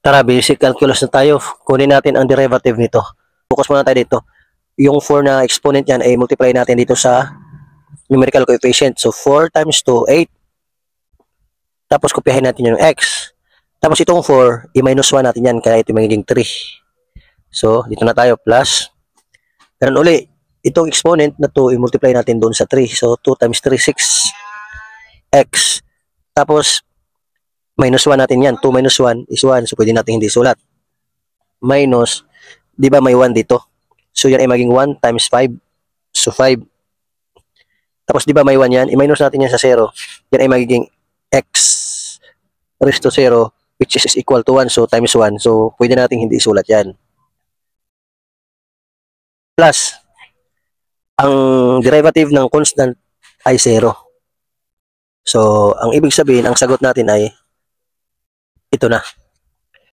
Tara, basic calculus na tayo. Kunin natin ang derivative nito. Focus muna tayo dito. Yung 4 na exponent yan ay multiply natin dito sa numerical coefficient. So 4 times 2, 8. Tapos kopyahin natin yung x. Tapos itong 4, i-minus 1 natin yan, kaya ito magiging 3. So dito na tayo, plus. Ganun uli, itong exponent na 2, i-multiply natin doon sa 3. So 2 times 3, 6x. Tapos minus 1 natin yan. 2 minus 1 is 1. So, pwede natin hindi sulat. Minus, di ba may 1 dito? So, yan ay maging 1 times 5. So, 5. Tapos, di ba may 1 yan? I-minus natin yan sa 0. Yan ay magiging x raised to 0, which is equal to 1. So, times 1. So, pwede natin hindi sulat yan. Plus, ang derivative ng constant ay 0. So, ang ibig sabihin, ang sagot natin ay ito na.